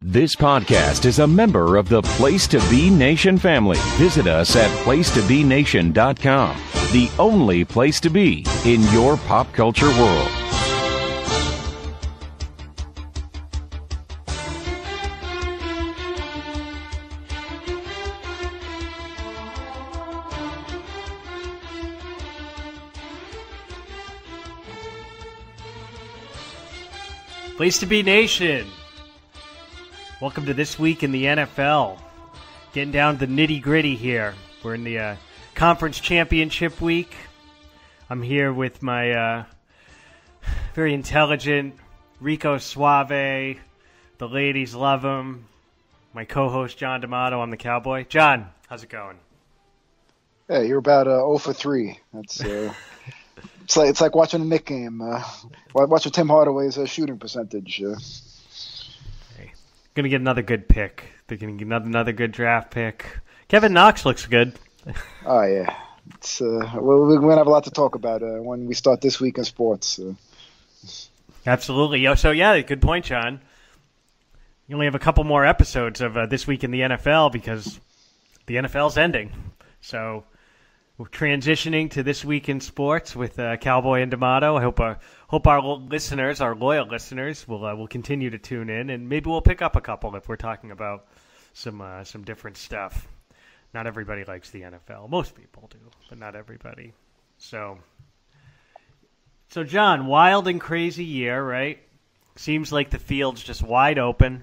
This podcast is a member of the Place to Be Nation family. Visit us at placetobenation.com, the only place to be in your pop culture world. Place to Be Nation. Welcome to This Week in the NFL. Getting down to the nitty-gritty here. We're in the Conference Championship week. I'm here with my very intelligent Rico Suave. The ladies love him. My co-host, John D'Amato. I'm the Cowboy. John, how's it going? Hey, you're about 0 for 3. That's it's like watching a Knick game. Watching Tim Hardaway's shooting percentage. Gonna get another good pick. They're gonna get another good draft pick. Kevin Knox looks good. Oh yeah, we're gonna have a lot to talk about when we start This Week in Sports. Absolutely. So yeah, good point, John. You only have a couple more episodes of This Week in the NFL because the NFL's ending. So we're transitioning to This Week in Sports with Cowboy and D'Amato. I hope our listeners, our loyal listeners, will continue to tune in, and maybe we'll pick up a couple if we're talking about some different stuff. Not everybody likes the NFL. Most people do, but not everybody. So John, wild and crazy year, right? Seems like the field's just wide open.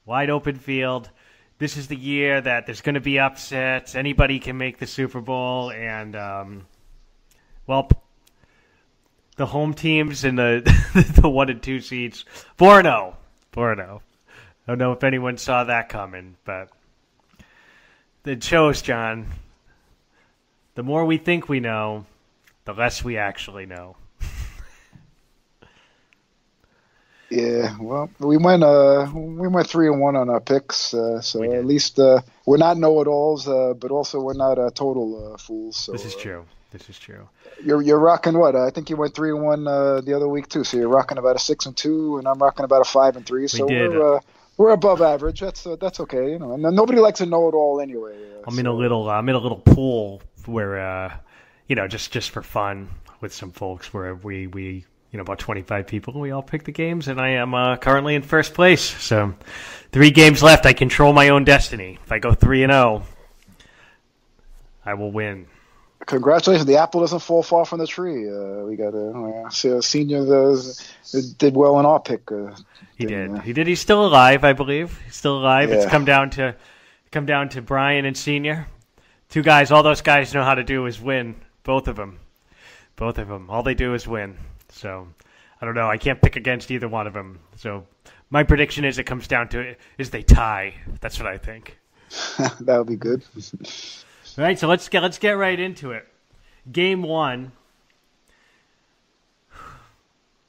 Wide open field. This is the year that there's going to be upsets. Anybody can make the Super Bowl. And, the home teams in the the 1 and 2 seeds, 4-0. 4-0. I don't know if anyone saw that coming, but it shows, John, the more we think we know, the less we actually know. Yeah, well, we went 3-1 on our picks, so at least we're not know-it-alls, but also we're not total fools. So, This is true. You're rocking what? I think you went 3-1 the other week too. So you're rocking about a 6-2, and I'm rocking about a 5-3. So we're above average. That's okay, you know. And nobody likes to know-it-all anyway. I'm in a little pool where just for fun with some folks where we about 25 people. We all pick the games, and I am currently in first place. So 3 games left. I control my own destiny. If I go 3-0, I will win. Congratulations. The apple doesn't fall far from the tree. We got a senior did well in our pick. He did. He's still alive, I believe. He's still alive. Yeah. It's come down to Brian and Senior. 2 guys. All those guys know how to do is win. Both of them. All they do is win. So, I don't know. I can't pick against either one of them. So, my prediction is it comes down to is they tie. That's what I think. That would be good. All right, so let's get right into it. Game 1.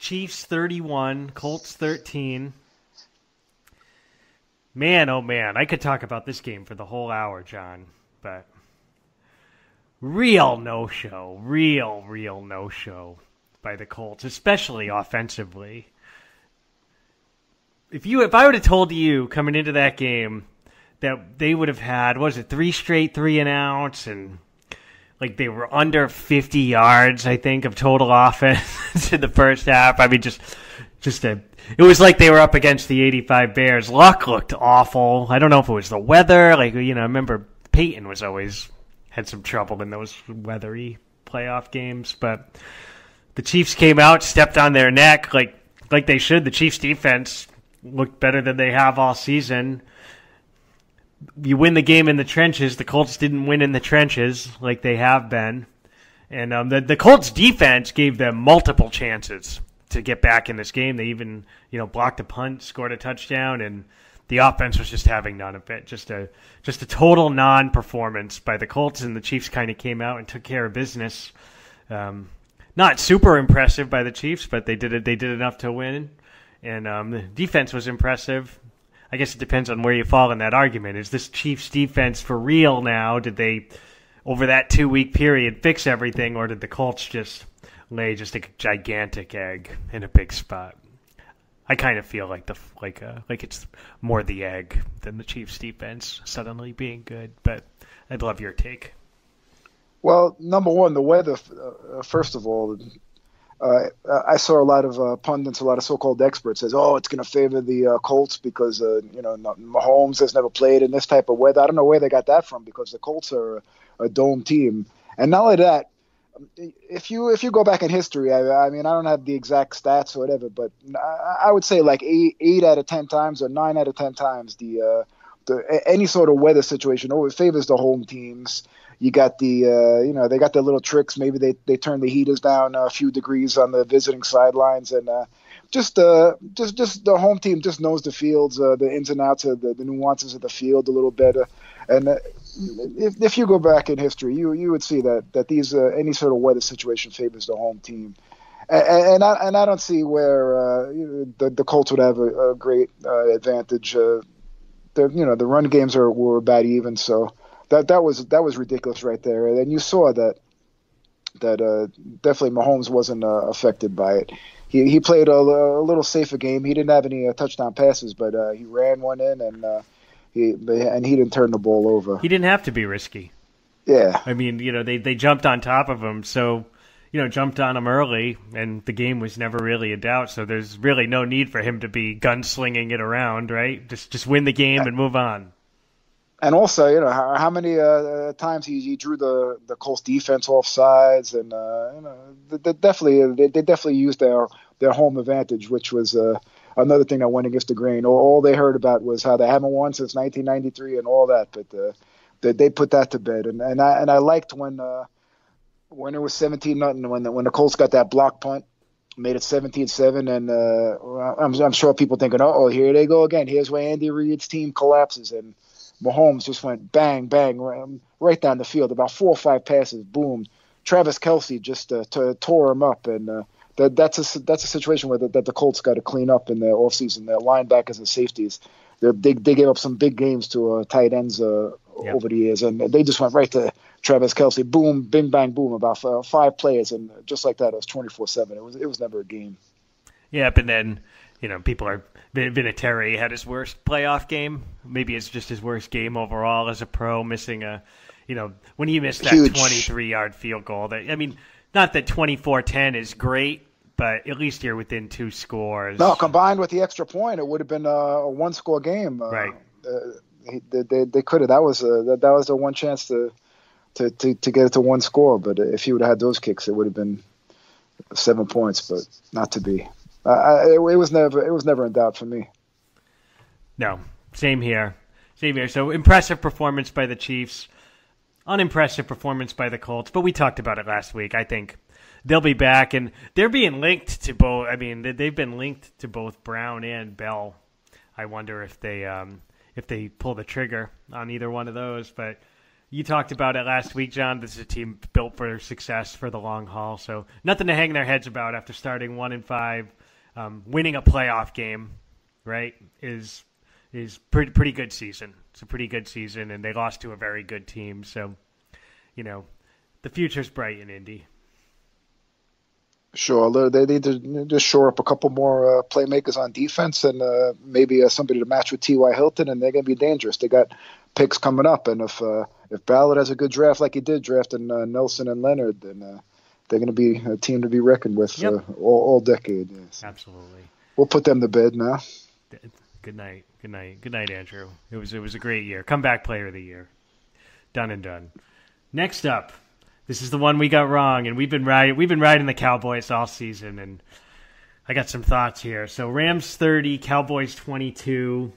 Chiefs 31, Colts 13. Man, oh man, I could talk about this game for the whole hour, John, but real no-show by the Colts, especially offensively. If I would have told you coming into that game that they would have had, 3 straight 3-and-outs, and like they were under 50 yards, I think, of total offense in the first half. I mean, it was like they were up against the 85 Bears. Luck looked awful. I don't know if it was the weather. I remember Peyton had some trouble in those weathery playoff games, but the Chiefs came out, stepped on their neck like they should. The Chiefs defense looked better than they have all season. You win the game in the trenches. The Colts didn't win in the trenches like they have been. And the Colts defense gave them multiple chances to get back in this game. They even, blocked a punt, scored a touchdown, and the offense was just having none of it. Just a total non-performance by the Colts, and the Chiefs kind of came out and took care of business. Not super impressive by the Chiefs, but they did it. They did enough to win, and the defense was impressive. I guess it depends on where you fall in that argument. Is this Chiefs defense for real now? Did they, over that 2-week period, fix everything, or did the Colts just lay a gigantic egg in a big spot? I kind of feel like it's more the egg than the Chiefs' defense suddenly being good. But I'd love your take. Well, number one, the weather. First of all, I saw a lot of pundits, a lot of so-called experts says, "Oh, it's going to favor the Colts because Mahomes has never played in this type of weather." I don't know where they got that from because the Colts are a dome team, and not only that, if you go back in history, I mean, I don't have the exact stats or whatever, but I would say like eight out of 10 times or 9 out of 10 times the any sort of weather situation always favors the home teams. You got the, they got their little tricks. Maybe they turn the heaters down a few degrees on the visiting sidelines, and just the home team just knows the fields, the ins and outs of the nuances of the field a little better. And if you go back in history, you would see that these any sort of weather situation favors the home team. And I don't see where the Colts would have a great advantage. The run games were about even, so. That was ridiculous right there, and you saw that definitely Mahomes wasn't affected by it. He played a little safer game. He didn't have any touchdown passes, but he ran one in, and he didn't turn the ball over. He didn't have to be risky. Yeah, I mean, they jumped on top of him, so jumped on him early, and the game was never really a doubt. So there's really no need for him to be gunslinging it around, right? Just win the game and move on. And also, how many times he drew the Colts defense off sides, and they definitely used their home advantage, which was another thing that went against the grain. All they heard about was how they haven't won since 1993 and all that, but they put that to bed. And I liked when it was 17-0 when the Colts got that block punt, made it 17-7, and I'm sure people thinking, oh, here they go again. Here's where Andy Reid's team collapses, and Mahomes just went bang, bang, right down the field. About 4 or 5 passes, boom. Travis Kelce just tore him up, and that's a situation where that the Colts got to clean up in the offseason. Their linebackers and safeties, they gave up some big games to tight ends over the years, and they just went right to Travis Kelce, boom, bing, bang, boom, about 5 players, and just like that, it was 24/7. It was never a game. Yeah, but then people are. Vinatieri had his worst playoff game. Maybe it's just his worst game overall as a pro, missing when he missed that 23-yard field goal. Not that 24-10 is great, but at least you're within 2 scores. No, combined with the extra point, it would have been a one-score game. Right. They could have. That was the one chance to get it to 1 score. But if he would have had those kicks, it would have been 7 points. But not to be. It was never in doubt for me. No, same here. So impressive performance by the Chiefs, unimpressive performance by the Colts. But we talked about it last week. I think they'll be back, and they're being linked to both. I mean, they've been linked to both Brown and Bell. I wonder if they pull the trigger on either one of those. But you talked about it last week, John. This is a team built for success for the long haul. So nothing to hang their heads about after starting 1-5. Winning a playoff game, right, is pretty good season. It's a pretty good season, and they lost to a very good team. So, the future's bright in Indy. Sure, they need to just shore up a couple more playmakers on defense, and maybe somebody to match with T.Y. Hilton, and they're going to be dangerous. They got picks coming up, and if Ballard has a good draft like he did, drafting Nelson and Leonard, then they're going to be a team to be reckoned with all decade. Yes. Absolutely. We'll put them to bed now. Good night, Andrew. It was a great year. Comeback player of the year. Done and done. Next up, this is the one we got wrong, and we've been riding the Cowboys all season, and I got some thoughts here. So Rams 30, Cowboys 22.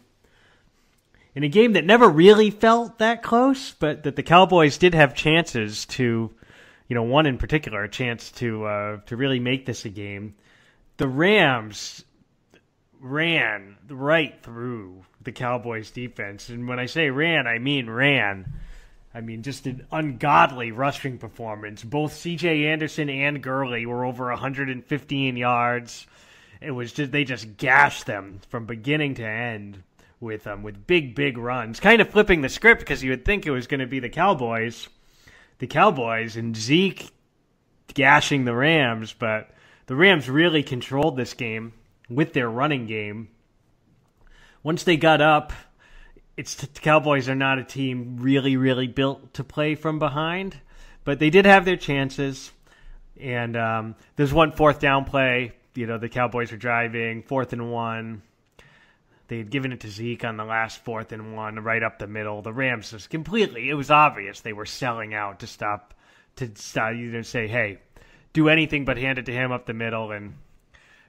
In a game that never really felt that close, but that the Cowboys did have chances to. One in particular, a chance to really make this a game. The Rams ran right through the Cowboys defense. And when I say ran, I mean ran. I mean just an ungodly rushing performance. Both C.J. Anderson and Gurley were over 115 yards. It was they just gashed them from beginning to end with big runs. Kind of flipping the script because you would think it was going to be the Cowboys and Zeke gashing the Rams, but the Rams really controlled this game with their running game. Once they got up, the Cowboys are not a team really, really built to play from behind, but they did have their chances. And there's one 4th down play. The Cowboys were driving, 4th and 1. They had given it to Zeke on the last 4th and 1, right up the middle. The Rams it was obvious they were selling out to stop, say, hey, do anything but hand it to him up the middle. And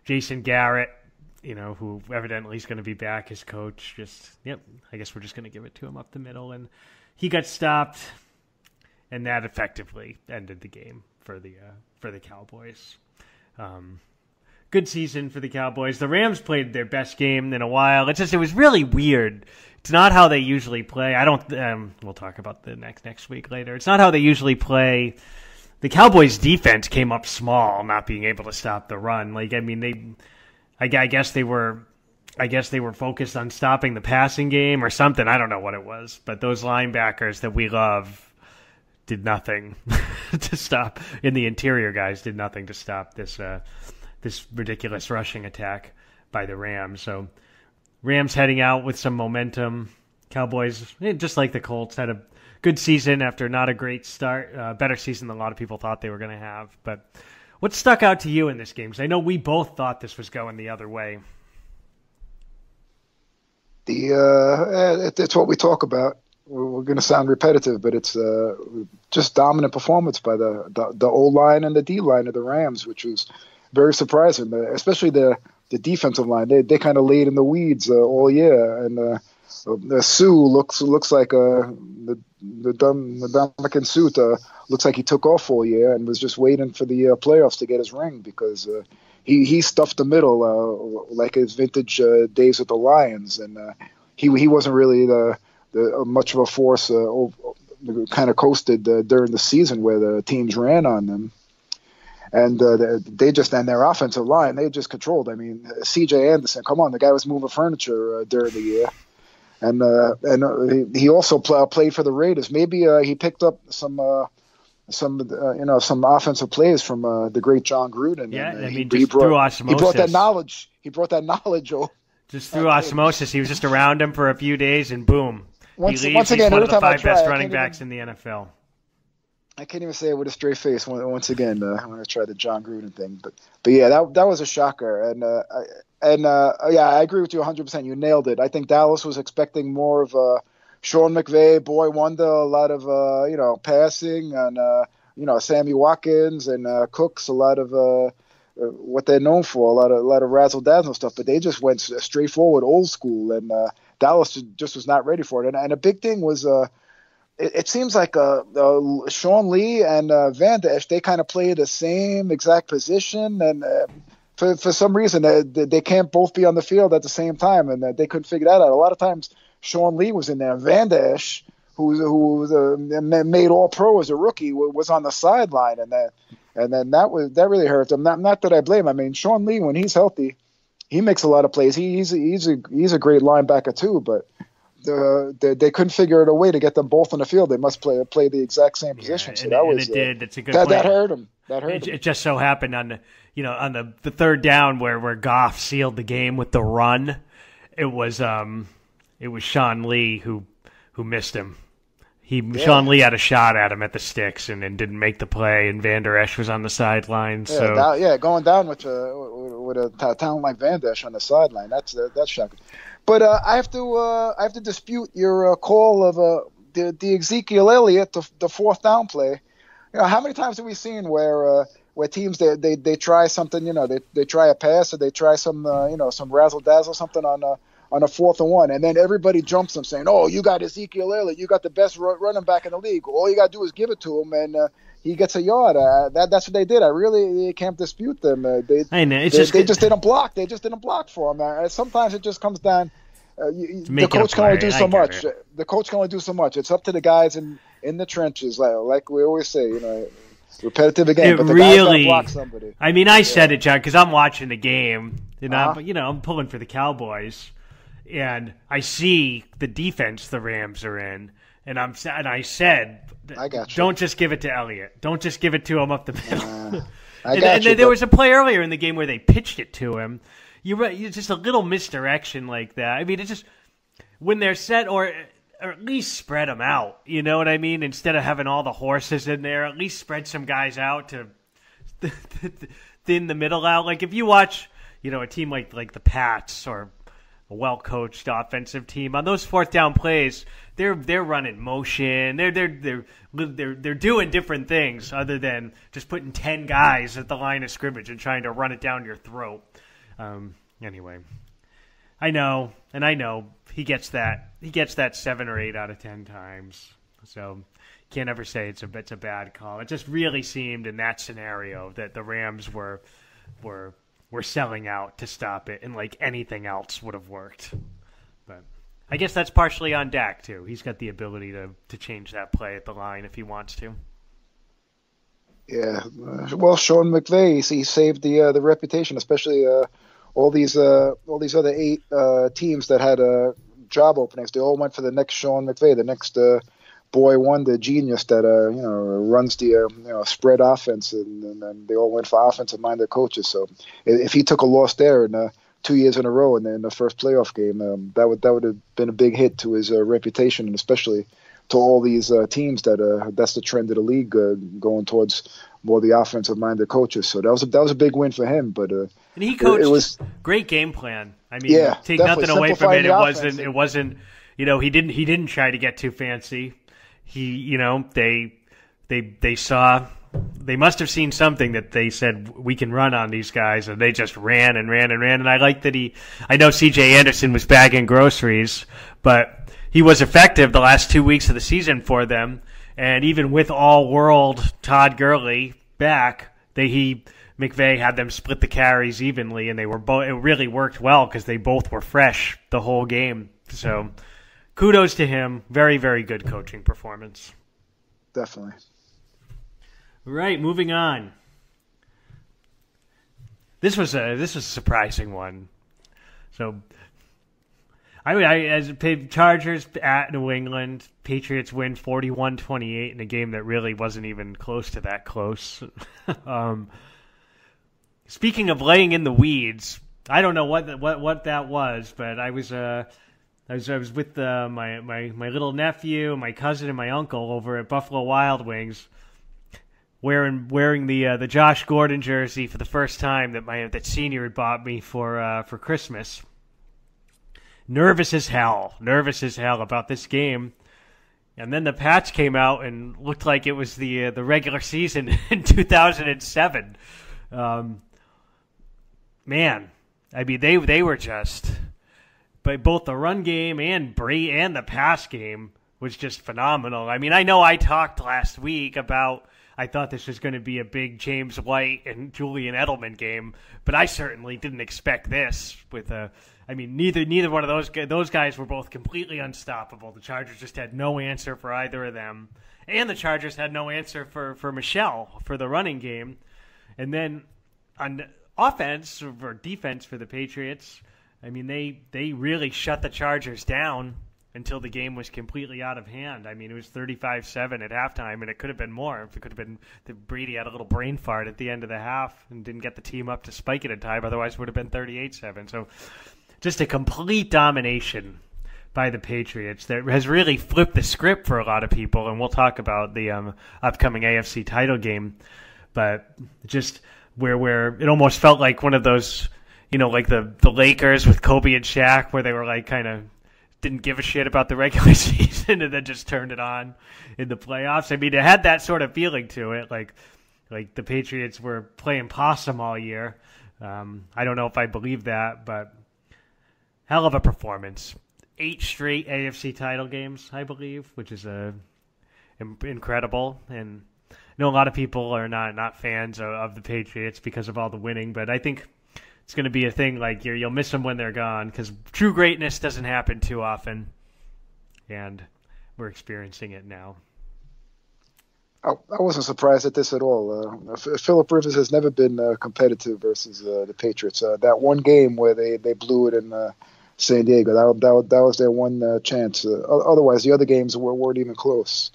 Jason Garrett, who evidently is going to be back, his coach, I guess we're just going to give it to him up the middle. And he got stopped, and that effectively ended the game for the Cowboys. Good season for the Cowboys. The Rams played their best game in a while. It was really weird. It's not how they usually play. We'll talk about the next week later. It's not how they usually play. The Cowboys defense came up small, not being able to stop the run. I guess they were focused on stopping the passing game or something. I don't know what it was, but those linebackers that we love did nothing to stop. And the interior guys did nothing to stop this ridiculous rushing attack by the Rams. So Rams heading out with some momentum. Cowboys, just like the Colts, had a good season after not a great start. Better season than a lot of people thought they were going to have. But what stuck out to you in this game? Because I know we both thought this was going the other way. It's what we talk about. We're going to sound repetitive, but it's just dominant performance by the O-line and the D-line of the Rams, which was very surprising, especially the defensive line. They kind of laid in the weeds all year, and Sue looks like the Dominican suit looks like he took off all year and was just waiting for the playoffs to get his ring, because he stuffed the middle like his vintage days with the Lions, and he wasn't really much of a force. Kind of coasted during the season where the teams ran on them. And their offensive line, they just controlled. I mean, C.J. Anderson, come on, the guy was moving furniture during the year, and he also played for the Raiders. Maybe he picked up some offensive plays from the great John Gruden. Yeah, and, through osmosis. He brought that knowledge. Just through osmosis. He was just around him for a few days, and boom, he leaves. Once again, he's one of the 5 best running backs in the NFL. I can't even say it with a straight face once again when I tried the John Gruden thing, but yeah, that was a shocker, and I agree with you 100%. You nailed it. I think Dallas was expecting more of Sean McVay, boy wonder, a lot of passing, and Sammy Watkins and Cooks, a lot of what they're known for, a lot of razzle dazzle stuff, but they just went straightforward, old school, and Dallas just was not ready for it. And a big thing was. It seems like Sean Lee and Van Der Esch, they kind of play the same exact position, and for some reason they can't both be on the field at the same time, and they couldn't figure that out. A lot of times Sean Lee was in there. Van Der Esch, who was made All-Pro as a rookie, was on the sideline, and then that really hurt them. Not that I blame him. I mean, Sean Lee, when he's healthy, he makes a lot of plays. He's a great linebacker too, but. They couldn't figure out a way to get them both on the field. They must play the exact same position. So it did. It's a good play. That hurt them. It just so happened on the the 3rd down where Goff sealed the game with the run. It was Sean Lee who missed him. Sean Lee had a shot at him at the sticks and then didn't make the play. And Van Der Esch was on the sideline. Going down with a talent like Van Der Esch on the sideline, that's shocking. But I have to dispute your call of the Ezekiel Elliott, the 4th down play. How many times have we seen where teams they try something, they try a pass or they try some some razzle dazzle something on a 4th and 1, and then everybody jumps them saying, "Oh, you got Ezekiel Elliott, you got the best running back in the league. All you got to do is give it to him, and he gets a yard." That's what they did. I really can't dispute them. They just didn't block. They just didn't block for him. Sometimes it just comes down. The coach can only do so much. The coach can only do so much. It's up to the guys in the trenches, like we always say. Repetitive again. But the guys gotta block somebody. I mean, I said it, John, because I'm watching the game, and I'm pulling for the Cowboys, and I see the defense the Rams are in. And I said, I got you. Don't just give it to Elliott. Don't just give it to him up the middle. And there was a play earlier in the game where they pitched it to him. You're right. It's just a little misdirection like that. I mean, it's just when they're set, or at least spread them out. You know what I mean? Instead of having all the horses in there, at least spread some guys out to thin the middle out. Like if you watch, a team like the Pats or a well-coached offensive team on those fourth down plays, they're running motion. They're doing different things other than just putting 10 guys at the line of scrimmage and trying to run it down your throat. Anyway, I know he gets that 7 or 8 out of 10 times. So can't ever say it's a bad call. It just really seemed in that scenario that the Rams were selling out to stop it, and like anything else would have worked. But I guess that's partially on Dak too. He's got the ability to change that play at the line if he wants to. Yeah, well, Sean McVay, he saved the reputation, especially all these other 8 teams that had job openings. They all went for the next Sean McVay, the next boy wonder genius that runs the spread offense, and they all went for offensive-minded coaches. So if he took a loss there in 2 years in a row in the first playoff game, that would have been a big hit to his reputation, and especially to all these teams that's the trend of the league, going towards more the offensive-minded coaches. So that was a big win for him. But and he coached. It was great game plan. I mean, take nothing away from it. It wasn't. He didn't try to get too fancy. He, they saw. They must have seen something that they said, we can run on these guys, and they just ran and ran and ran. And I like that I know C.J. Anderson was bagging groceries, but he was effective the last 2 weeks of the season for them. And even with all-world Todd Gurley back, McVay had them split the carries evenly, and they were it really worked well because they both were fresh the whole game. So kudos to him. Very, very good coaching performance. Definitely. Right, moving on. This was a surprising one. So, as Chargers at New England, Patriots win 41-28 in a game that really wasn't even close to that close. Speaking of laying in the weeds, I don't know what that was, but I was with my little nephew, my cousin, and my uncle over at Buffalo Wild Wings, wearing the Josh Gordon jersey for the first time that senior had bought me for Christmas. Nervous as hell about this game. And then the Pats came out and looked like it was the regular season in 2007. Man, I mean they were just, but both the run game and the pass game was just phenomenal. I mean, I know I talked last week about I thought this was going to be a big James White and Julian Edelman game, but I certainly didn't expect this. Neither one of those guys were both completely unstoppable. The Chargers just had no answer for either of them, and the Chargers had no answer for Michelle for the running game. And then on offense or defense for the Patriots, I mean, they really shut the Chargers down until the game was completely out of hand. I mean, it was 35-7 at halftime, and it could have been more. If it could have been that Brady had a little brain fart at the end of the half and didn't get the team up to spike it in time. Otherwise, it would have been 38-7. So just a complete domination by the Patriots that has really flipped the script for a lot of people, and we'll talk about the upcoming AFC title game. But just where it almost felt like one of those, like the Lakers with Kobe and Shaq, where they were like kind of didn't give a shit about the regular season and then just turned it on in the playoffs. I mean, it had that sort of feeling to it, like the Patriots were playing possum all year. I don't know if I believe that, but hell of a performance. 8 straight AFC title games, I believe, which is incredible. And I know a lot of people are not fans of the Patriots because of all the winning, but I think it's going to be a thing like you'll miss them when they're gone, because true greatness doesn't happen too often, and we're experiencing it now. I wasn't surprised at this at all. Phillip Rivers has never been competitive versus the Patriots. That one game where they blew it in San Diego, that was their one chance. Otherwise, the other games weren't even close.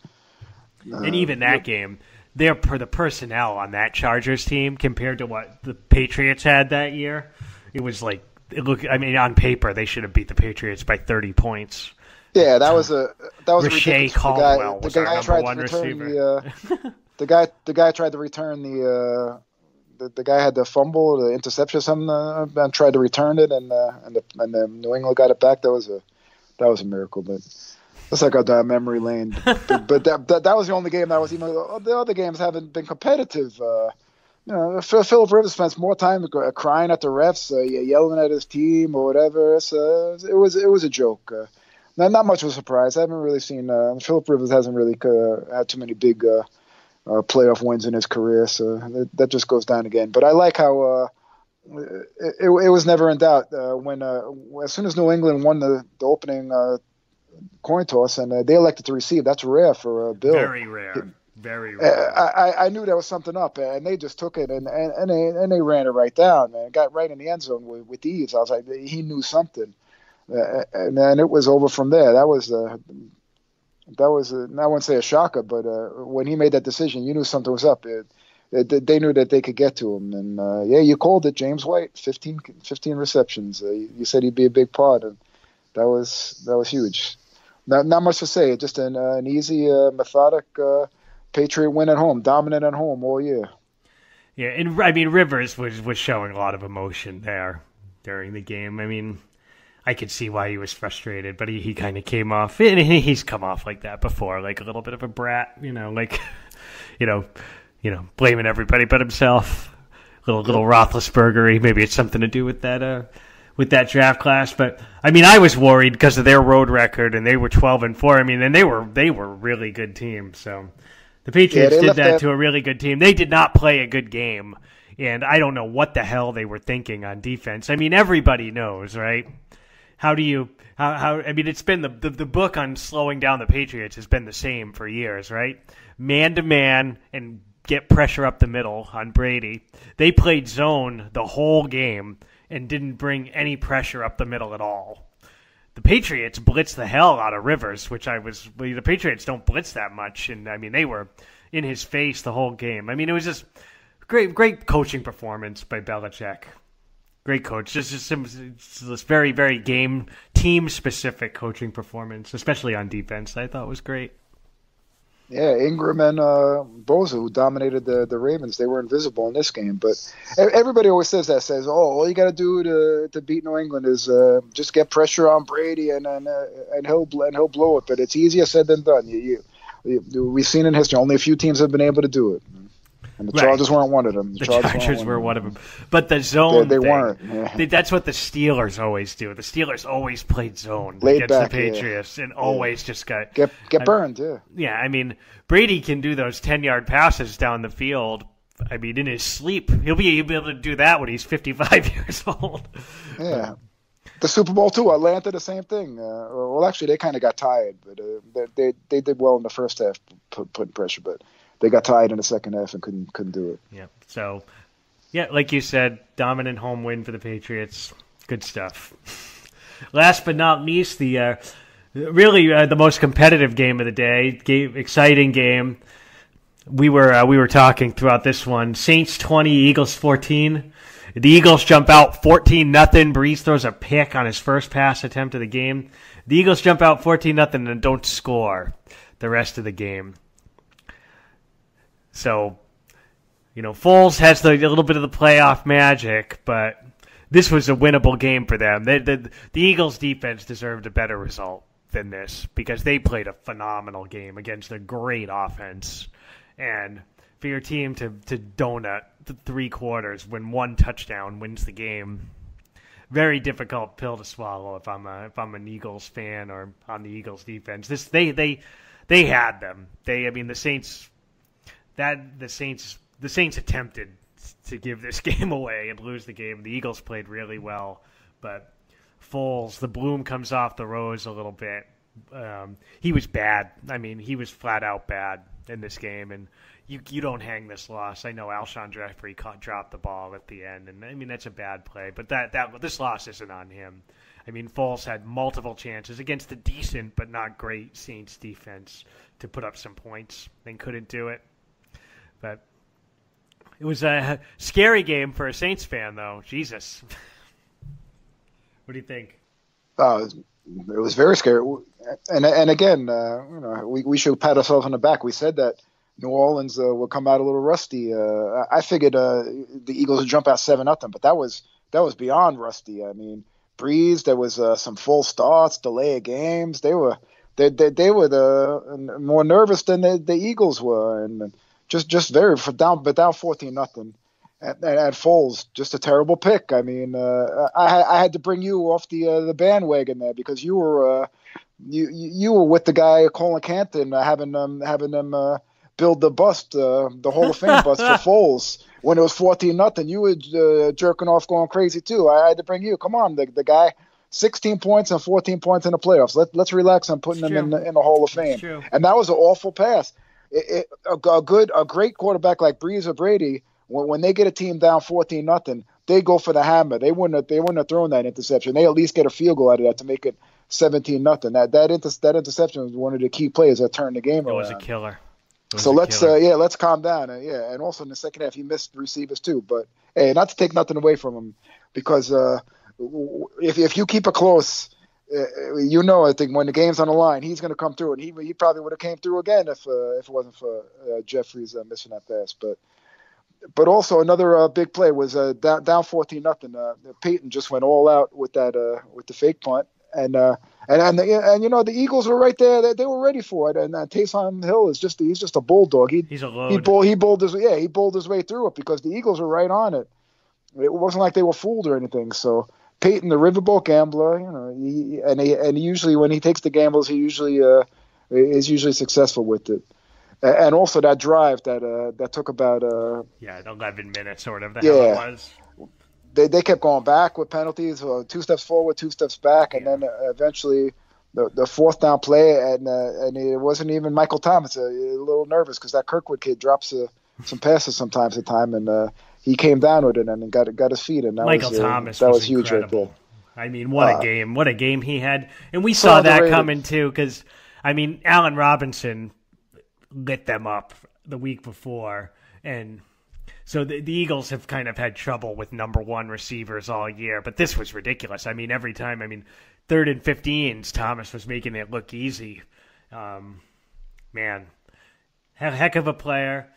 And even that game, the personnel on that Chargers team compared to what the Patriots had that year, it was like on paper they should have beat the Patriots by 30 points. Yeah, that was Rashay Caldwell was our number one receiver. The guy tried to return the guy had the fumble, the interception, or something, and tried to return it, and the New England got it back. That was a miracle, but that's like a memory lane. but that was the only game that was even. The other games haven't been competitive. Philip Rivers spends more time crying at the refs, yelling at his team or whatever. It was a joke. Not much of a surprise. I haven't really seen Philip Rivers hasn't really had too many big playoff wins in his career, so that just goes down again. But I like how it was never in doubt when as soon as New England won the opening coin toss and they elected to receive. That's rare for Bill. Very rare. Very rare. I knew there was something up, and they just took it and they ran it right down, man. Got right in the end zone with ease. I was like, he knew something, and then it was over from there. That was I wouldn't say a shocker, but when he made that decision, you knew something was up. They knew that they could get to him, and you called it, James White, 15 receptions. You said he'd be a big part, and that was huge. Not much to say, just an easy, methodic Patriot win at home, dominant at home all year. Yeah, and I mean Rivers was showing a lot of emotion there during the game. I mean, I could see why he was frustrated, but he kind of came off, and he's come off like that before, like a little bit of a brat, blaming everybody but himself. Little Roethlisberger-y. Maybe it's something to do with that draft class. But I mean, I was worried because of their road record, and they were 12-4. I mean, and they were a really good team. So the Patriots did that to a really good team. They did not play a good game, and I don't know what the hell they were thinking on defense. I mean, everybody knows, right? How I mean, it's been the book on slowing down the Patriots has been the same for years, right? Man to man and get pressure up the middle on Brady. They played zone the whole game and didn't bring any pressure up the middle at all. The Patriots blitzed the hell out of Rivers, the Patriots don't blitz that much, and I mean, they were in his face the whole game. I mean, it was just great coaching performance by Belichick. Great coach. Just this very, very team-specific coaching performance, especially on defense, I thought was great. Yeah, Ingram and Bosa, who dominated the Ravens, they were invisible in this game. But everybody always says, all you got to do to beat New England is just get pressure on Brady and he'll blow it. But it's easier said than done. We've seen in history, only a few teams have been able to do it. And the Chargers weren't one of them. The Chargers were one of them. But the zone they weren't. Yeah. That's what the Steelers always do. The Steelers always played zone laid against back, the Patriots and always just got get burned. Yeah. Yeah, I mean, Brady can do those 10-yard passes down the field. I mean, in his sleep. He'll be able to do that when he's 55 years old. Yeah. The Super Bowl, too. Atlanta, the same thing. Well, actually, they kind of got tired. But they did well in the first half, putting pressure. But they got tired in the second half and couldn't do it. Yeah. So, like you said, dominant home win for the Patriots. Good stuff. Last but not least, the most competitive game of the day. Exciting game. We were talking throughout this one. Saints 20, Eagles 14. The Eagles jump out 14-0. Breeze throws a pick on his first pass attempt of the game. The Eagles jump out 14-0 and don't score the rest of the game. So, Foles has a little bit of the playoff magic, but this was a winnable game for them. The Eagles' defense deserved a better result than this because they played a phenomenal game against a great offense. And for your team to donut the 3 quarters when 1 touchdown wins the game, very difficult pill to swallow if I'm an Eagles fan or on the Eagles defense. They had them. The Saints. The Saints attempted to give this game away and lose the game. The Eagles played really well, but Foles, the bloom comes off the rose a little bit. He was bad. I mean, he was flat out bad in this game, and you don't hang this loss. I know Alshon Jeffrey dropped the ball at the end, and I mean that's a bad play, but this loss isn't on him. I mean, Foles had multiple chances against the decent but not great Saints defense to put up some points and couldn't do it. But it was a scary game for a Saints fan, though. Jesus. What do you think? It was very scary. And again, we should pat ourselves on the back. We said that New Orleans will come out a little rusty. I figured the Eagles would jump out 7-0, but that was beyond rusty. I mean, Breeze. There was some full starts, delay of games. They were more nervous than the Eagles were, and just very down 14-0. At Foles, just a terrible pick. I mean, I had to bring you off the bandwagon there because you were with the guy Colin Canton, having them build the bust, the Hall of Fame bust for Foles when it was 14-0. You were jerking off, going crazy too. I had to bring you. Come on, the guy, 16 points and 14 points in the playoffs. Let's relax on putting him in the Hall of Fame. And that was an awful pass. A great quarterback like Breeze or Brady, when they get a team down 14-0, they go for the hammer. They wouldn't have thrown that interception. They at least get a field goal out of that to make it 17-0. That interception was one of the key plays that turned the game around. It was a killer. So let's calm down. And also in the second half, he missed receivers too. But hey, not to take nothing away from him, because if you keep it close, I think when the game's on the line, he's going to come through, and he probably would have came through again if it wasn't for Jeffries missing that pass. But also another big play was down 14-0. Peyton just went all out with that with the fake punt, and the Eagles were right there. They were ready for it. And Taysom Hill he's just a bulldog. He's a load. He bowled his way through it because the Eagles were right on it. It wasn't like they were fooled or anything. So Peyton, the riverboat gambler, he usually when he takes the gambles, he is usually successful with it. And also that drive that took about 11 minutes or whatever the hell it was. They kept going back with penalties, 2 steps forward, 2 steps back, and then eventually the fourth down play, and it wasn't even Michael Thomas. A little nervous because that Kirkwood kid drops some passes sometimes at time, and he came down with it and got his feet in. Michael Thomas was huge right there. I mean, what a game he had, and we saw that coming too because Allen Robinson lit them up the week before, and so the Eagles have kind of had trouble with number one receivers all year, but this was ridiculous. Every time, 3rd and 15s, Thomas was making it look easy. Man, heck of a player.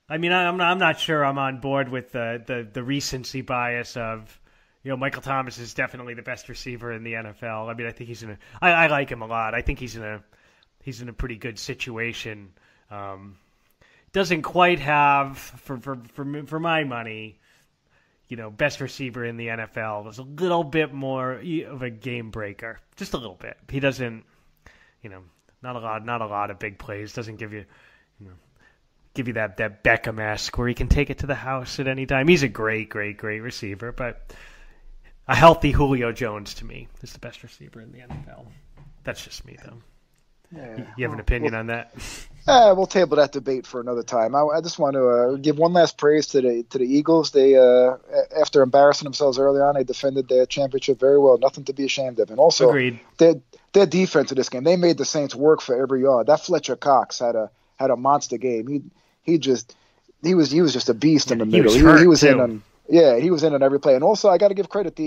I'm not sure I'm on board with the recency bias of, Michael Thomas is definitely the best receiver in the NFL. I think I like him a lot. I think he's in a pretty good situation. Doesn't quite have, for my money, best receiver in the NFL. There's a little bit more of a game breaker, just a little bit. He doesn't, not a lot of big plays. Doesn't give you that Beckham-esque where he can take it to the house at any time. He's a great receiver, but a healthy Julio Jones to me is the best receiver in the NFL. That's just me, though. Yeah, you have an opinion on that? We'll table that debate for another time. I just want to give one last praise to the Eagles. They, after embarrassing themselves early on, they defended their championship very well. Nothing to be ashamed of. And also, agreed. Their defense in this game, they made the Saints work for every yard. That Fletcher Cox had a monster game. He was just a beast in the middle. He was in on every play. And also, I got to give credit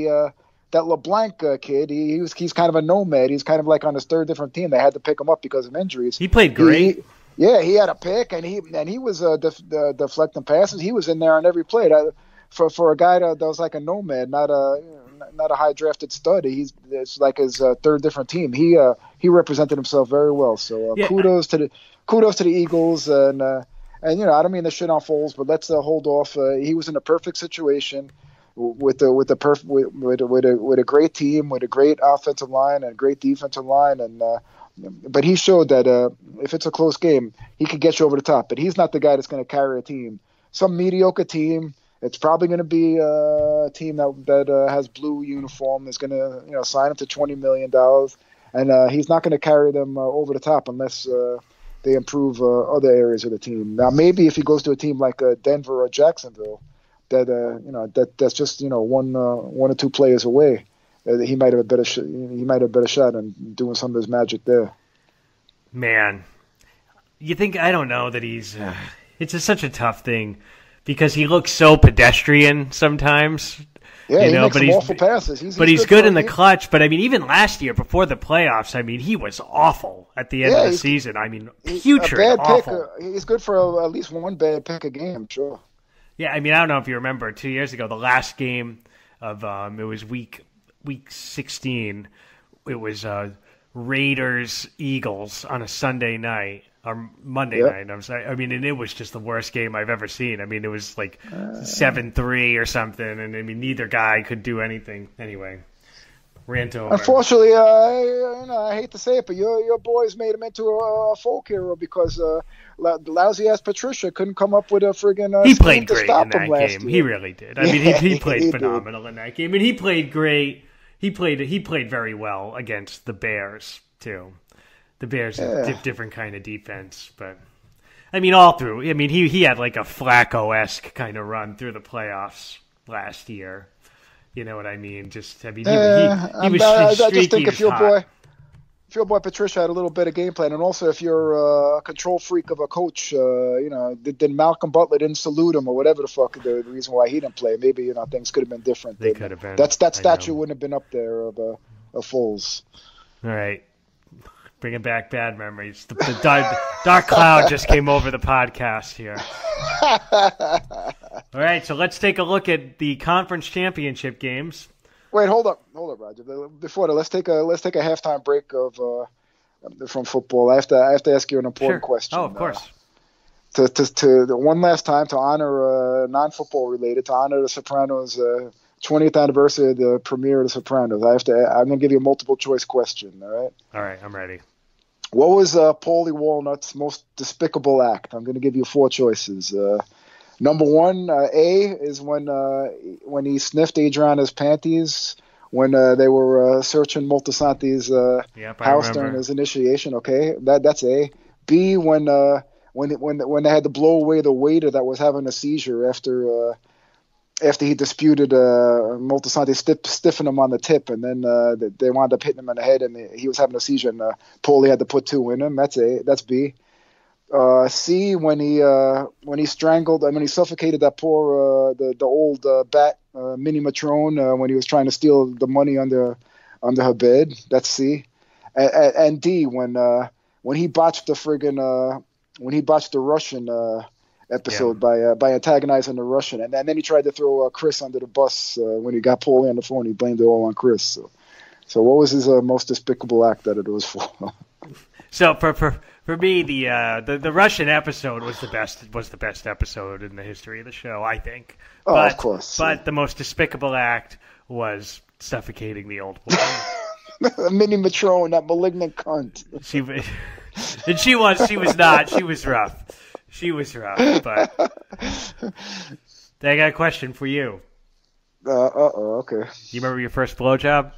that LeBlanc kid. He's kind of a nomad. He's kind of like on his 3rd different team. They had to pick him up because of injuries. He played great. He had a pick, and he was deflecting passes. He was in there on every play. For a guy that was like a nomad, not a high drafted stud. It's like his 3rd different team. He represented himself very well. So kudos to the Eagles. And I don't mean to shit on Foles, but let's hold off. He was in a perfect situation with a great team, with a great offensive line and a great defensive line, but he showed that if it's a close game, he could get you over the top. But he's not the guy that's going to carry a team. Some mediocre team. It's probably going to be a team that has blue uniform is going to sign him to $20 million, and he's not going to carry them over the top unless they improve other areas of the team. Now, maybe if he goes to a team like Denver or Jacksonville, that's just one or two players away, he might have a better shot in doing some of his magic there. Man, you think I don't know that he's. It's such a tough thing because he looks so pedestrian sometimes. Yeah, he makes some awful passes. He's good in the clutch. But, I mean, even last year before the playoffs, I mean, he was awful at the end of the season. I mean, putrid, awful. He's good for at least one bad pick a game, sure. Yeah, I mean, I don't know if you remember 2 years ago, the last game of it was week 16. It was Raiders-Eagles on a Sunday night. Or Monday night, I'm sorry. I mean, and it was just the worst game I've ever seen. I mean, it was like 7-3 or something, and I mean, neither guy could do anything. Anyway, rant over. Unfortunately, I hate to say it, but your boys made him into a folk hero because lousy-ass Patricia couldn't come up with a friggin' he played great in that game. Year. He really did. I mean, he played phenomenal in that game, and he played great. He played very well against the Bears, too. The Bears have different kind of defense, but I mean, all through. I mean, he had like a Flacco-esque kind of run through the playoffs last year. You know what I mean? Just I mean, he was I just streaky. think if your boy Patricia had a little bit of game plan, and also if you're a control freak of a coach, did Malcolm Butler didn't salute him or whatever the fuck the reason why he didn't play? Maybe things could have been different. They could have been. That statue wouldn't have been up there of Foles. All right. Bringing back bad memories. The dark cloud just came over the podcast here. All right, so let's take a look at the conference championship games. Wait, hold up, Roger. Before that, let's take a halftime break from football. I have to ask you an important question. Oh, of course. To one last time to honor non-football related, to honor the Sopranos' 20th anniversary of the premiere of the Sopranos. I'm going to give you a multiple choice question. All right. All right, I'm ready. What was Paulie Walnut's most despicable act? I'm going to give you 4 choices. Number 1, A, is when he sniffed Adriana's panties when they were searching Moltisanti's house during his initiation. Okay, that's A. B, when they had to blow away the waiter that was having a seizure after he disputed Moltisanti stiffened him on the tip, and then they wound up hitting him in the head, and he was having a seizure, and Paulie had to put 2 in him. That's A. That's B. C, when he strangled, when he suffocated that poor the old bat Minnie Matrone when he was trying to steal the money under her bed. That's C. And D, when he botched the Russian episode by antagonizing the Russian, and then he tried to throw Chris under the bus when he got Paulie on the phone. He blamed it all on Chris. So what was his most despicable act that it was for? So for me, the Russian episode was the best episode in the history of the show, I think. Of course. But the most despicable act was suffocating the old woman. Minnie Matrone, that malignant cunt. She was rough. She was rough, but I got a question for you. Okay. You remember your first blowjob?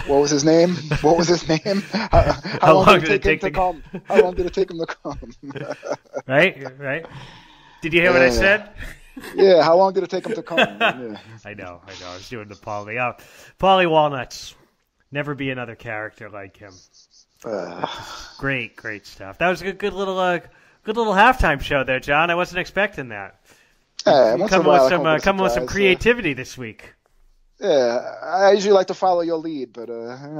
What was his name? How long did it take him to come? How long did it take him to come? Right. Did you hear what I said? Yeah, how long did it take him to come? Yeah. I know. I was doing the Paulie. Paulie Walnuts. Never be another character like him. Great stuff. That was a good little halftime show there, John. I wasn't expecting that. Coming with some creativity this week. Yeah, I usually like to follow your lead, but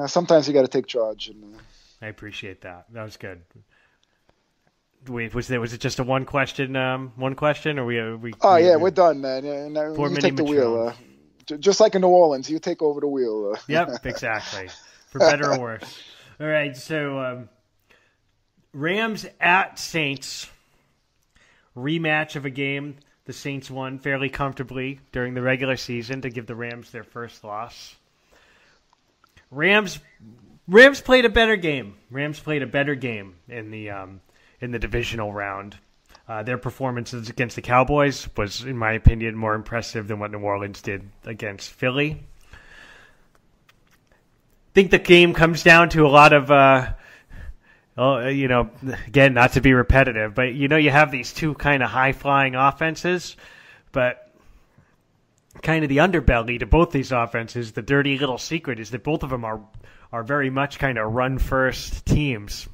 sometimes you got to take charge. And, I appreciate that. That was good. Wait, was it just a one question, or we? Oh yeah, we're done, man. Yeah, you take the wheel. Just like in New Orleans, you take over the wheel. Yep, exactly. For better or worse. All right, so Rams at Saints, rematch of a game the Saints won fairly comfortably during the regular season to give the Rams their first loss. Rams played a better game. Rams played a better game in the divisional round. Their performances against the Cowboys was, in my opinion, more impressive than what New Orleans did against Philly. I think the game comes down to a lot of, again, not to be repetitive, but you have these two kind of high-flying offenses, but kind of the underbelly to both these offenses, the dirty little secret is that both of them are very much kind of run-first teams.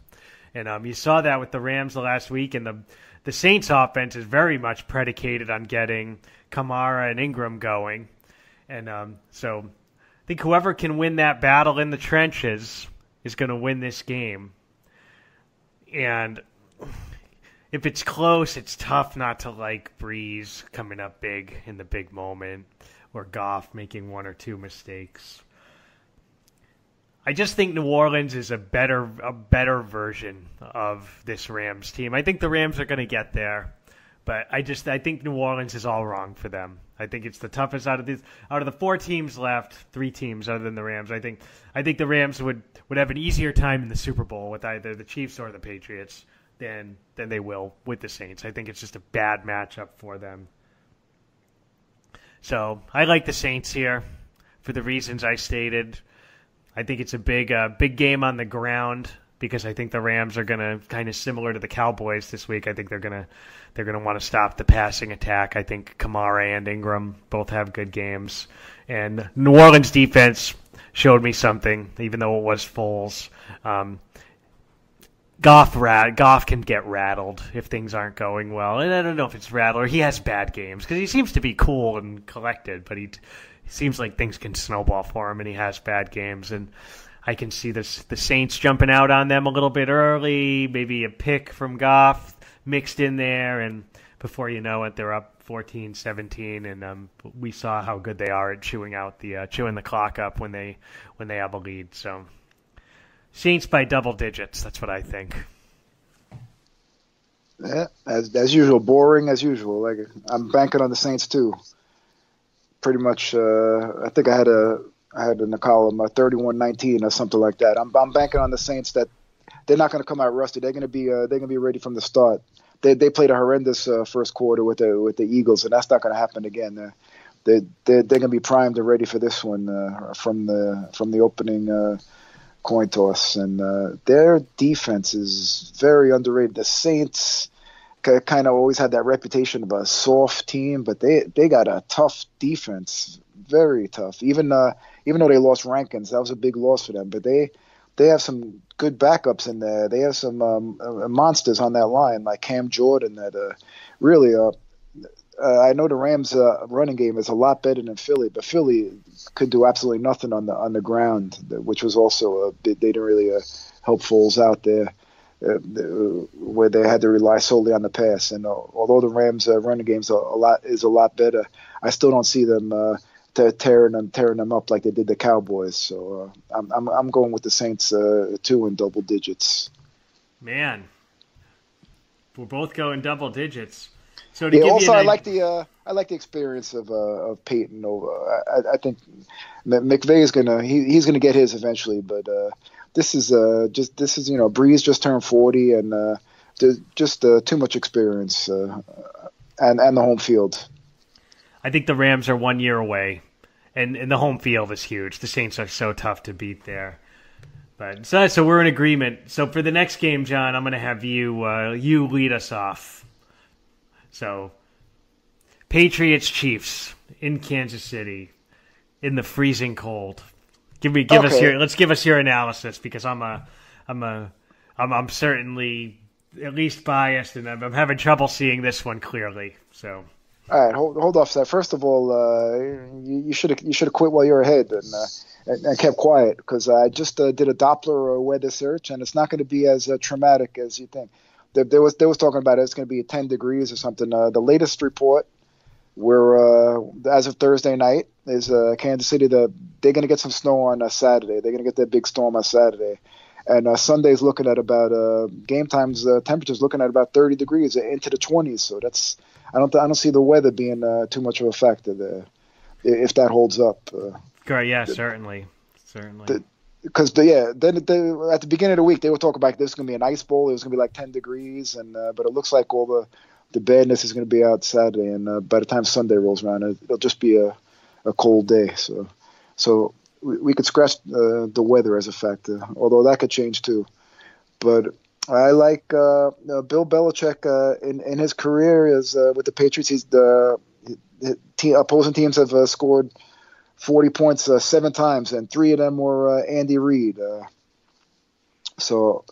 And you saw that with the Rams last week, and the Saints' offense is very much predicated on getting Kamara and Ingram going. And so I think whoever can win that battle in the trenches is going to win this game. And if it's close, it's tough not to like Breeze coming up big in the big moment or Goff making one or two mistakes. I just think New Orleans is a better version of this Rams team. I think the Rams are going to get there, but I think New Orleans is all wrong for them. I think it's the toughest out of the 4 teams left, 3 teams other than the Rams. I think the Rams would have an easier time in the Super Bowl with either the Chiefs or the Patriots than they will with the Saints. I think it's just a bad matchup for them. So I like the Saints here for the reasons I stated. I think it's a big game on the ground because I think the Rams are going to, kind of similar to the Cowboys this week, I think they're going to want to stop the passing attack. I think Kamara and Ingram both have good games. And New Orleans defense showed me something, even though it was Foles. Goff can get rattled if things aren't going well. And I don't know if it's rattled or he has bad games because he seems to be cool and collected, but he seems like things can snowball for him and he has bad games. And I can see the Saints jumping out on them a little bit early, maybe a pick from Goff mixed in there, and before you know it, they're up 14-17, and we saw how good they are at chewing the clock up when they have a lead. So Saints by double digits, that's what I think. Yeah, as usual, boring as usual. Like I'm banking on the Saints too. Pretty much, I think I had in the column 31-19 or something like that. I'm banking on the Saints that they're not going to come out rusty. They're going to be ready from the start. They played a horrendous first quarter with the Eagles, and that's not going to happen again. They're going to be primed and ready for this one from the opening coin toss. And their defense is very underrated. The Saints kind of always had that reputation of a soft team, but they got a tough defense, very tough. Even though they lost Rankins, that was a big loss for them. But they have some good backups in there. They have some monsters on that line, like Cam Jordan. That really, I know the Rams' running game is a lot better than Philly, but Philly could do absolutely nothing on the ground, which was also they didn't really help Foles out there. Where they had to rely solely on the pass, and although the Rams' running game is a lot better, I still don't see them tearing them up like they did the Cowboys. So I'm going with the Saints too in double digits. Man, we're both going double digits. So I like the experience of Peyton over. I think McVay is he's gonna get his eventually, but. This is Breeze just turned 40 and just too much experience and the home field. I think the Rams are 1 year away, and the home field is huge. The Saints are so tough to beat there. But so we're in agreement. So for the next game, John, I'm going to have you lead us off. So Patriots Chiefs in Kansas City in the freezing cold. Let's give us your analysis because I'm certainly at least biased and I'm having trouble seeing this one clearly. So, all right, hold off that. First of all, you should have quit while you're ahead and kept quiet because I just did a Doppler weather search and it's not going to be as traumatic as you think. They was talking about it's going to be 10 degrees or something. The latest report. As of Thursday night, is Kansas City. They're going to get some snow on Saturday. They're going to get that big storm on Saturday, and Sunday's looking at about game times. Temperatures looking at about 30 degrees into the 20s. So I don't see the weather being too much of a factor there, if that holds up. Yeah, certainly. Because then at the beginning of the week they were talking about this is going to be an ice bowl. It was going to be like 10 degrees, and but it looks like all the badness is going to be out Saturday, and by the time Sunday rolls around, it'll just be a cold day. So we could scratch the weather as a factor, although that could change too. But I like Bill Belichick in his career with the Patriots. Opposing teams have scored 40 points 7 times, and 3 of them were Andy Reid. So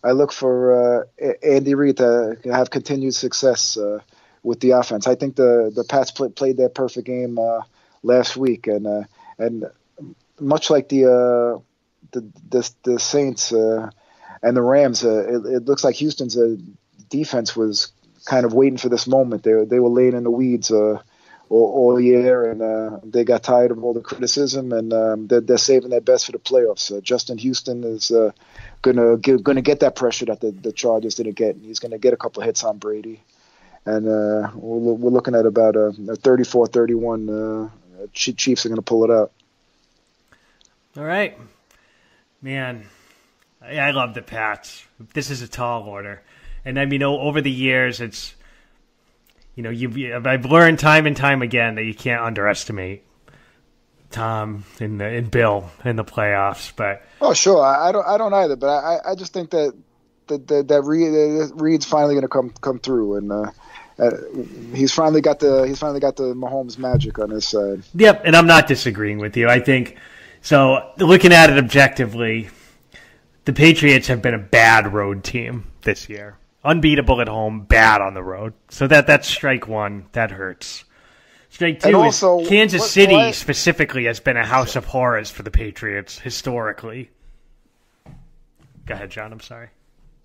I look for Andy Reid to have continued success with the offense. I think the Pats played their perfect game last week, and much like the Saints and the Rams, it looks like Houston's defense was kind of waiting for this moment. They were laying in the weeds all year, and they got tired of all the criticism, and they're saving their best for the playoffs. Justin Houston is gonna get that pressure that the Chargers didn't get. He's gonna get a couple of hits on Brady, and we're looking at about a 34-31. Chiefs are gonna pull it out. All right, man. I love the Pats. This is a tall order, and I mean, over the years, it's. I've learned time and time again that you can't underestimate Tom and Bill in the playoffs. But sure, I don't either. But I just think that Reed's finally going to come through, and he's finally got the Mahomes magic on his side. Yep, and I'm not disagreeing with you. I think so. Looking at it objectively, the Patriots have been a bad road team this year. Unbeatable at home, bad on the road. So that's strike one. That hurts. Strike two also, is Kansas City specifically has been a house of horrors for the Patriots historically. Go ahead, John. I'm sorry.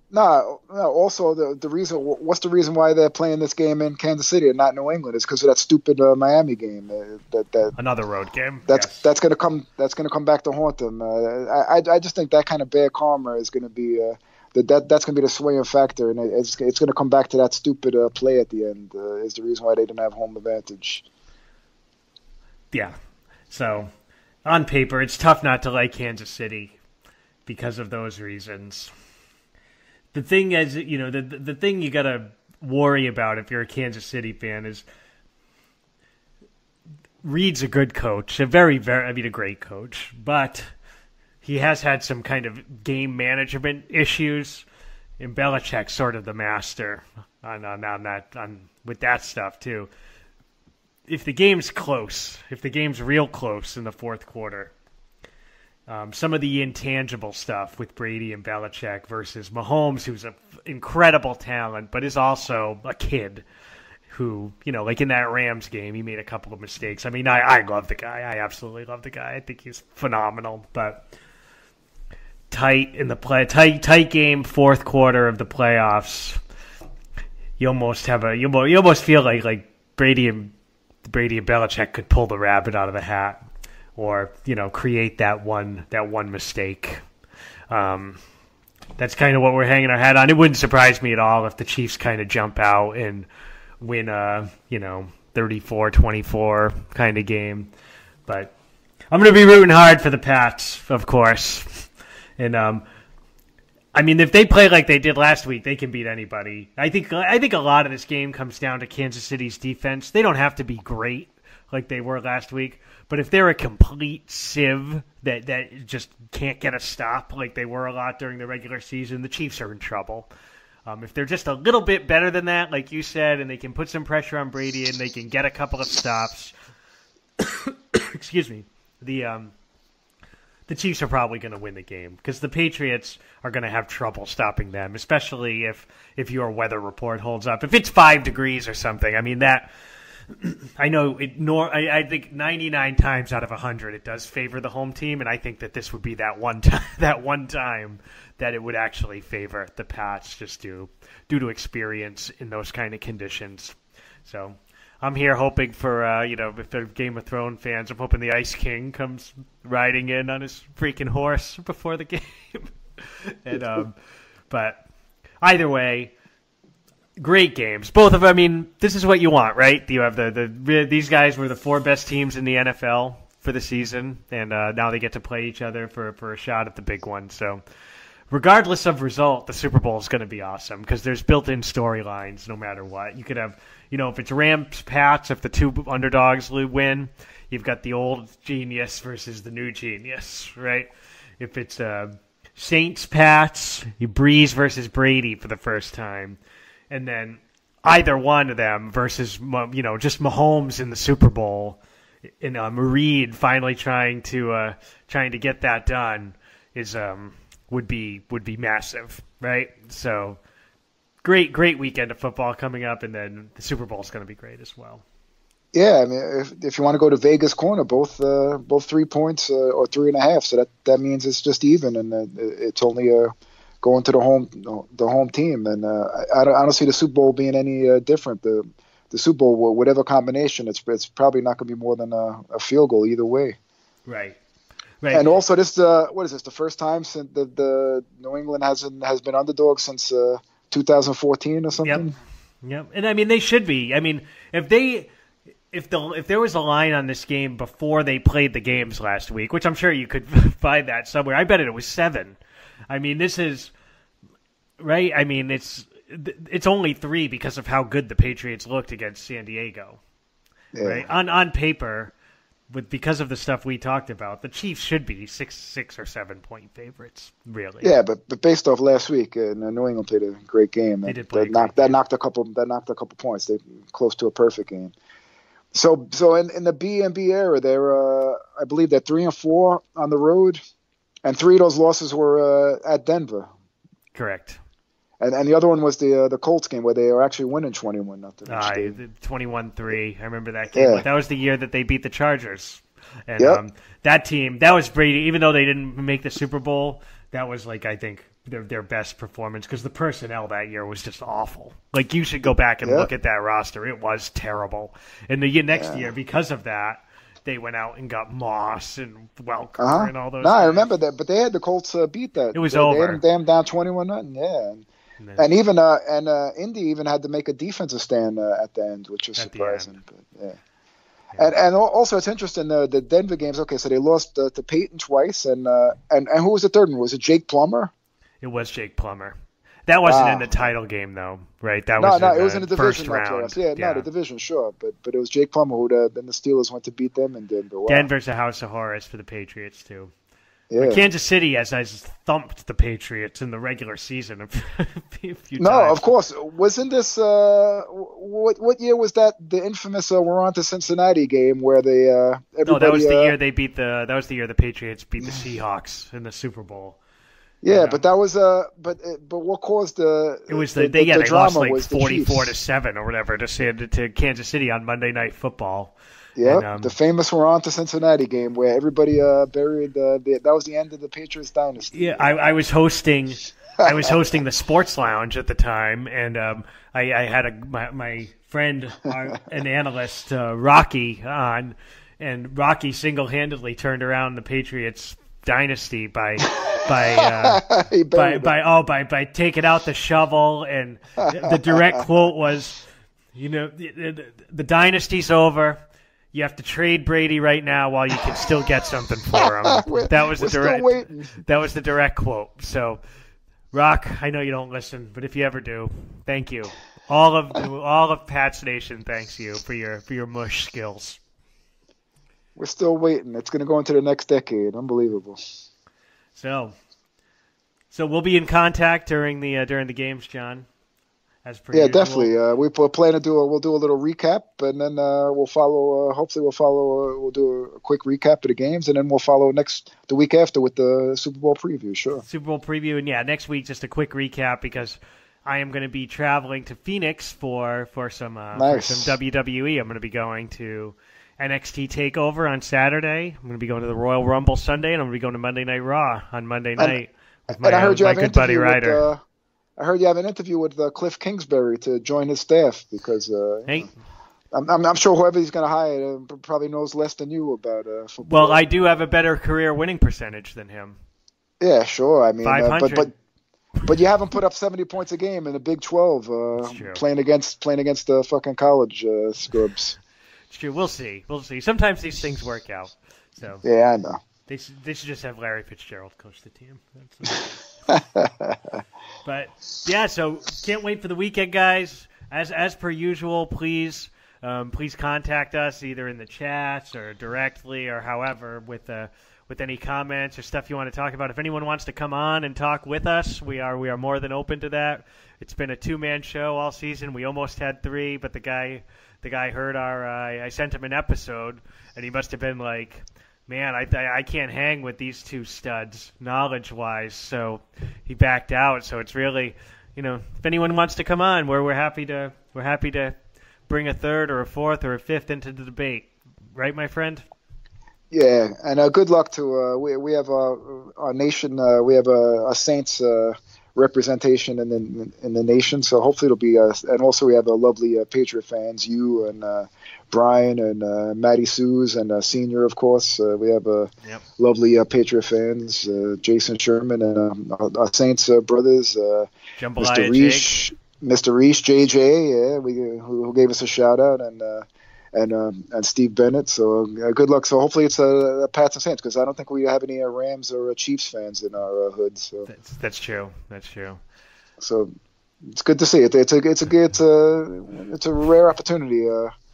No. Also, the reason. What's the reason why they're playing this game in Kansas City and not New England? Is because of that stupid Miami game. Another road game. That's gonna come back to haunt them. I just think that kind of bad karma is going to be. That's going to be the swaying factor, and it's going to come back to that stupid play at the end is the reason why they didn't have home advantage. Yeah. So, on paper, it's tough not to like Kansas City because of those reasons. The thing is, the thing you got to worry about if you're a Kansas City fan is Reed's a good coach, a great coach, but he has had some kind of game management issues, and Belichick's sort of the master with that stuff too. If the game's close, if the game's real close in the fourth quarter, some of the intangible stuff with Brady and Belichick versus Mahomes, who's an incredible talent, but is also a kid who, like in that Rams game, he made a couple of mistakes. I mean, I love the guy. I absolutely love the guy. I think he's phenomenal, but tight game, fourth quarter of the playoffs. You almost feel like Brady and Belichick could pull the rabbit out of the hat, or create that one mistake. That's kind of what we're hanging our hat on. It wouldn't surprise me at all if the Chiefs kind of jump out and win a 34-24 kind of game. But I'm going to be rooting hard for the Pats, of course. And I mean, if they play like they did last week, they can beat anybody. I think a lot of this game comes down to Kansas City's defense. They don't have to be great like they were last week, but if they're a complete sieve that just can't get a stop like they were a lot during the regular season, the Chiefs are in trouble. If they're just a little bit better than that, like you said, and they can put some pressure on Brady and they can get a couple of stops, excuse me, the Chiefs are probably going to win the game because the Patriots are going to have trouble stopping them, especially if your weather report holds up. If it's 5 degrees or something, I mean, that I know I think 99 times out of 100 it does favor the home team, and I think that this would be that one time that it would actually favor the Pats just due to experience in those kind of conditions. So I'm here hoping for, if they're Game of Thrones fans, I'm hoping the Ice King comes riding in on his freaking horse before the game. And but either way, great games. Both of them, I mean, this is what you want, right? You have these guys were the 4 best teams in the NFL for the season, and now they get to play each other for a shot at the big one. So regardless of result, the Super Bowl is going to be awesome because there's built-in storylines no matter what. You could have, if it's Rams, Pats, if the 2 underdogs win, you've got the old genius versus the new genius, right? If it's Saints, Pats, you Breeze versus Brady for the first time, and then either one of them versus, just Mahomes in the Super Bowl, and Reed finally trying to get that done is would be massive, right? So great weekend of football coming up, and then the Super Bowl is going to be great as well. Yeah, I mean, if you want to go to Vegas corner, both 3 points or 3.5, so that means it's just even, and it's only going to the home team, and I don't see the Super Bowl being any different. The Super Bowl, whatever combination, it's probably not going to be more than a field goal either way. Right. And also, this what is this? The first time since the New England has been underdog since 2014 or something. Yep. And I mean, they should be. I mean, if there was a line on this game before they played the games last week, which I'm sure you could find that somewhere, I bet it was 7. I mean, this is right. I mean, it's only 3 because of how good the Patriots looked against San Diego. Yeah. Right on paper, because of the stuff we talked about, the Chiefs should be 6 or 7 point favorites. Really. Yeah, but based off last week, New England played a great game. They did play that knocked a couple points. They close to a perfect game. So in the B&B era, I believe they're 3-4 on the road, and 3 of those losses were at Denver. Correct. And the other one was the Colts game where they were actually winning 21-0. 21-3. I remember that game. Yeah. That was the year that they beat the Chargers. And yep. That team, that was Brady. Even though they didn't make the Super Bowl, that was I think their best performance because the personnel that year was just awful. You should go back and look at that roster. It was terrible. And the next year, because of that, they went out and got Moss and Welker and all those. No, I remember that, but they had the Colts beat that. It was over. They had them damn down 21-0. Yeah. And even Indy even had to make a defensive stand at the end, which was surprising. But, and also it's interesting the Denver games. Okay, so they lost to Peyton twice, and who was the third one? Was it Jake Plummer? It was Jake Plummer. That wasn't in the title game though, right? That was it was in the division round. Yeah, the division, sure, but it was Jake Plummer who then the Steelers went to beat them in Denver. Wow. Denver's a house of horrors for the Patriots too. Yeah. But Kansas City has thumped the Patriots in the regular season a few times. No, of course. Wasn't this what year was that? The infamous "We're on to Cincinnati" game where they everybody. No, that was the year they beat the. That was the year the Patriots beat the Seahawks in the Super Bowl. Yeah, but that was but what caused the? It was the they lost 44-7 or whatever to Kansas City on Monday Night Football. Yeah, the famous "We're on to Cincinnati" game where everybody buried. That was the end of the Patriots dynasty. Yeah, I was hosting. I was hosting the Sports Lounge at the time, and I had my friend, an analyst, Rocky, on, and Rocky single-handedly turned around the Patriots dynasty by taking out the shovel, and the direct quote was, the dynasty's over. You have to trade Brady right now while you can still get something for him. That was the direct quote. So, Rock, I know you don't listen, but if you ever do, thank you. All of Pat's Nation thanks you for your mush skills. We're still waiting. It's going to go into the next decade. Unbelievable. So we'll be in contact during the games, John. As per usual. Definitely. We plan to we'll do a little recap, and then we'll follow. Hopefully, we'll do a quick recap of the games, and then we'll follow the week after with the Super Bowl preview. Sure. Super Bowl preview, and next week just a quick recap because I am going to be traveling to Phoenix for some WWE. I'm going to be going to NXT TakeOver on Saturday. I'm going to be going to the Royal Rumble Sunday, and I'm going to be going to Monday Night Raw on Monday night with my good buddy Ryder. I heard you have an interview with Cliff Kingsbury to join his staff because I'm sure whoever he's going to hire probably knows less than you about football. Well, I do have a better career winning percentage than him. Yeah, sure. I mean, 500. But you haven't put up 70 points a game in the Big 12 playing against the fucking college scrubs. It's true. We'll see. Sometimes these things work out. So yeah, I know. They should just have Larry Fitzgerald coach the team. But yeah, so can't wait for the weekend, guys. As per usual, please contact us either in the chats or directly or however with any comments or stuff you want to talk about. If anyone wants to come on and talk with us, we are more than open to that. It's been a 2-man show all season. We almost had 3, but the guy heard I sent him an episode, and he must have been like man, I can't hang with these two studs knowledge-wise. So he backed out. So it's really, if anyone wants to come on, we're happy to bring a third or a fourth or a fifth into the debate. Right, my friend? Yeah, and good luck to we have our nation. We have a Saints representation in the nation, so hopefully it'll be. And also we have a lovely Patriot fans, you and Brian and Matty Suze and Senior, of course. We have lovely Patriot fans, Jason Sherman and our Saints brothers, Mr. Reese, JJ, who gave us a shout out, and Steve Bennett. So good luck. So hopefully it's a Pats and Saints, because I don't think we have any Rams or Chiefs fans in our hood. So that's true. So it's good to see it. It's a rare opportunity.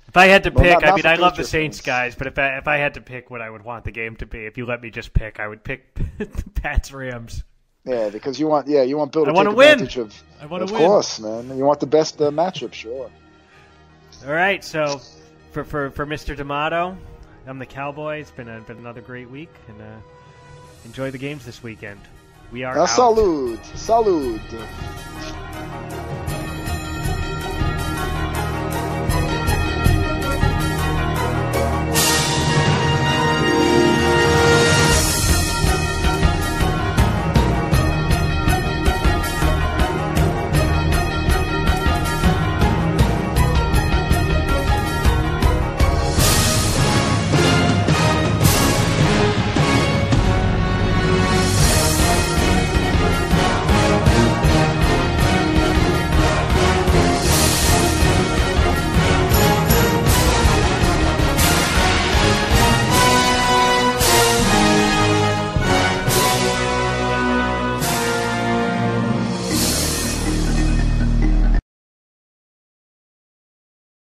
If I had to pick, I love the Saints guys, but if I had to pick what I would want the game to be, if you let me just pick, I would pick the Pats Rams. Yeah, because you want Bill to take advantage of. I want to win. Of course, man. You want the best matchup, sure. All right, so for Mr. D'Amato, I'm the Cowboy. It's been another great week, and enjoy the games this weekend. We are out. Salud.